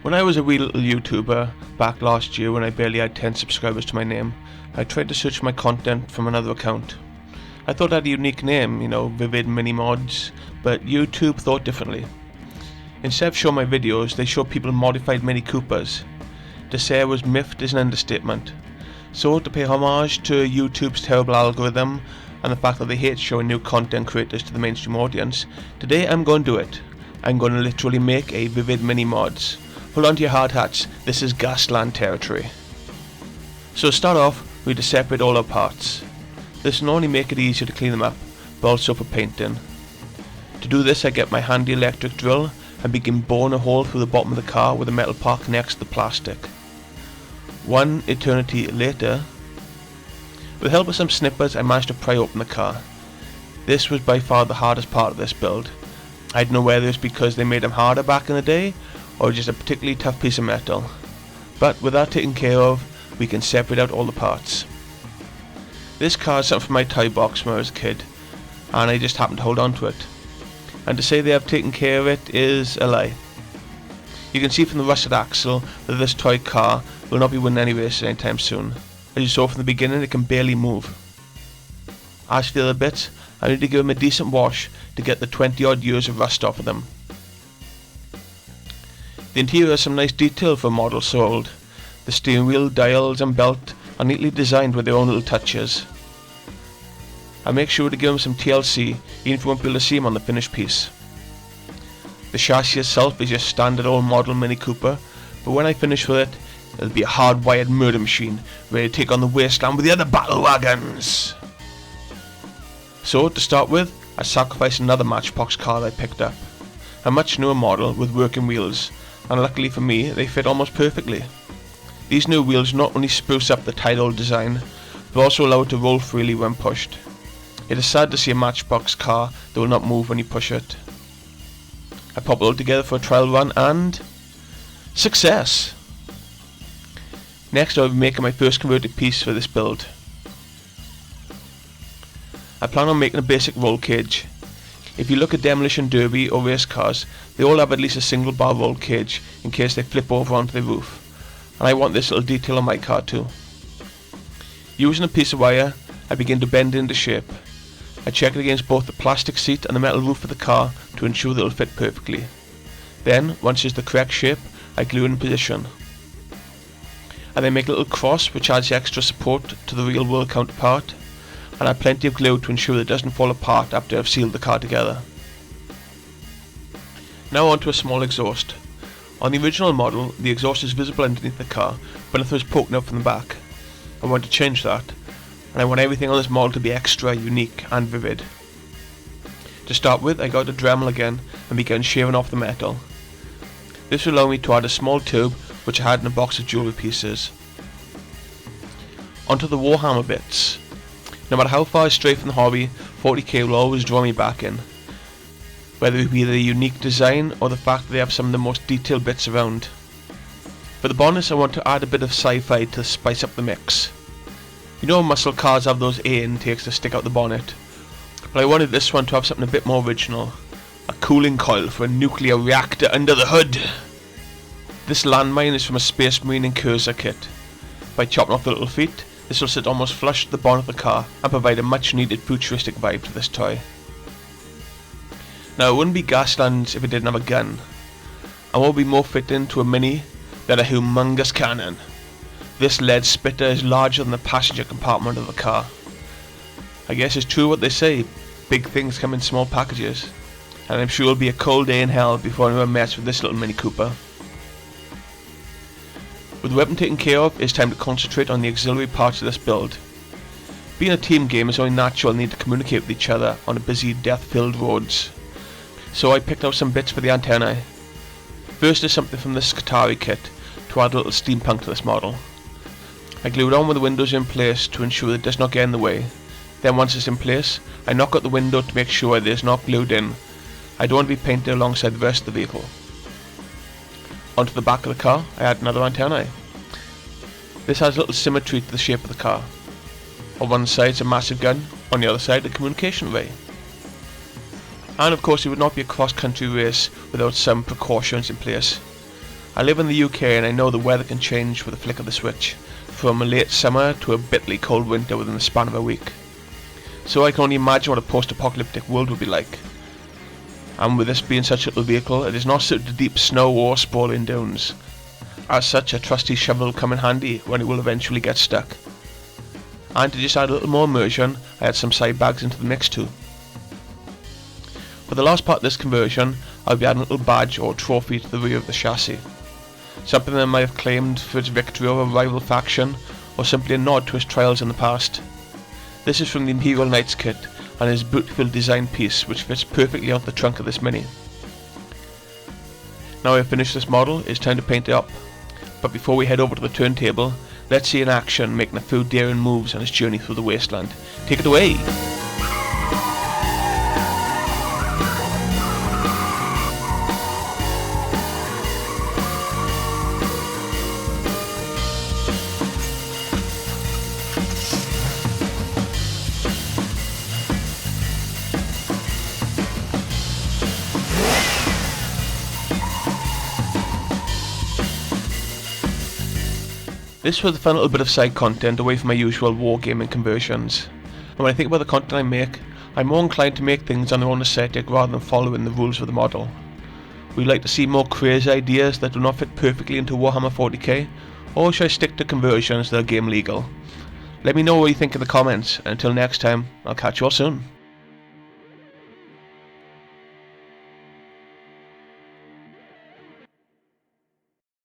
When I was a wee little YouTuber back last year when I barely had 10 subscribers to my name, I tried to search my content from another account. I thought I had a unique name, Vivid Mini Mods, but YouTube thought differently. Instead of showing my videos, they show people modified Mini Coopers. To say I was miffed is an understatement. So to pay homage to YouTube's terrible algorithm and the fact that they hate showing new content creators to the mainstream audience, today I'm going to do it. I'm going to literally make a Vivid Mini Mods. Hold on to your hard hats, this is Gasland territory. So to start off, we need to separate all our parts. This will not only make it easier to clean them up, but also for painting. To do this, I get my handy electric drill and begin boring a hole through the bottom of the car where the metal part connects to the plastic. One eternity later, with the help of some snippers, I managed to pry open the car. This was by far the hardest part of this build. I don't know whether it's because they made them harder back in the day, or just a particularly tough piece of metal. But with that taken care of, we can separate out all the parts. This car is something from my toy box when I was a kid, and I just happened to hold on to it. And to say they have taken care of it is a lie. You can see from the rusted axle that this toy car will not be winning any races anytime soon. As you saw from the beginning, it can barely move. As for the other bits, I need to give them a decent wash to get the 20 odd years of rust off of them. The interior has some nice detail for a model so old. The steering wheel, dials and belt are neatly designed with their own little touches. I make sure to give them some TLC, even if you won't be able to see them on the finished piece. The chassis itself is your standard old model Mini Cooper, but when I finish with it, it'll be a hard-wired murder machine, ready to take on the wasteland with the other battle wagons. So, to start with, I sacrificed another Matchbox car that I picked up. A much newer model with working wheels, and luckily for me, they fit almost perfectly. These new wheels not only spruce up the tight old design, but also allow it to roll freely when pushed. It is sad to see a Matchbox car that will not move when you push it. I pop it all together for a trial run and... success! Next I will be making my first converted piece for this build. I plan on making a basic roll cage. If you look at Demolition Derby or race cars, they all have at least a single bar roll cage in case they flip over onto the roof. And I want this little detail on my car too. Using a piece of wire, I begin to bend it into shape. I check it against both the plastic seat and the metal roof of the car to ensure that it will fit perfectly. Then, once it's the correct shape, I glue it in position. I then make a little cross which adds extra support to the real world counterpart, and add plenty of glue to ensure that it doesn't fall apart after I've sealed the car together. Now onto a small exhaust. On the original model, the exhaust is visible underneath the car, but nothing is poking up from the back. I want to change that, and I want everything on this model to be extra, unique and vivid. To start with, I got a Dremel again and began shaving off the metal. This will allow me to add a small tube which I had in a box of jewellery pieces. Onto the Warhammer bits. No matter how far I stray from the hobby, 40k will always draw me back in. Whether it be the unique design or the fact that they have some of the most detailed bits around. For the bonus, I want to add a bit of sci-fi to spice up the mix. You know muscle cars have those air intakes to stick out the bonnet, but I wanted this one to have something a bit more original. A cooling coil for a nuclear reactor under the hood. This landmine is from a Space Marine Incursor kit. By chopping off the little feet, this will sit almost flush to the bonnet of the car and provide a much needed futuristic vibe to this toy. Now it wouldn't be Gaslands if it didn't have a gun, and what would be more fitting to a Mini than a humongous cannon. This lead spitter is larger than the passenger compartment of the car. I guess it's true what they say, big things come in small packages, and I'm sure it'll be a cold day in hell before anyone mess with this little Mini Cooper. With the weapon taken care of, it's time to concentrate on the auxiliary parts of this build. Being a team game, it's only natural I need to communicate with each other on a busy, death-filled roads. So I picked out some bits for the antennae. First is something from the Skitari kit to add a little steampunk to this model. I glue it on with the windows in place to ensure that it does not get in the way. Then once it's in place, I knock out the window to make sure it is not glued in. I don't want to be painted alongside the rest of the vehicle. Onto the back of the car, I add another antennae. This has a little symmetry to the shape of the car. On one side it's a massive gun, on the other side a communication array. And of course it would not be a cross-country race without some precautions in place. I live in the UK and I know the weather can change with a flick of the switch, from a late summer to a bitterly cold winter within the span of a week. So I can only imagine what a post-apocalyptic world would be like. And with this being such a little vehicle, it is not suited to deep snow or sprawling dunes. As such, a trusty shovel will come in handy when it will eventually get stuck. And to just add a little more immersion, I add some side bags into the mix too. For the last part of this conversion, I'll be adding a little badge or trophy to the rear of the chassis. Something that might have claimed for its victory over a rival faction, or simply a nod to its trials in the past. This is from the Imperial Knights kit, and is a beautiful design piece which fits perfectly onto the trunk of this Mini. Now I've finished this model, it's time to paint it up. But before we head over to the turntable, let's see in action making a few daring moves on its journey through the wasteland. Take it away! This was a fun little bit of side content away from my usual wargaming conversions. And when I think about the content I make, I'm more inclined to make things on their own aesthetic rather than following the rules of the model. Would you like to see more crazy ideas that do not fit perfectly into Warhammer 40k, or should I stick to conversions that are game legal? Let me know what you think in the comments, and until next time, I'll catch you all soon.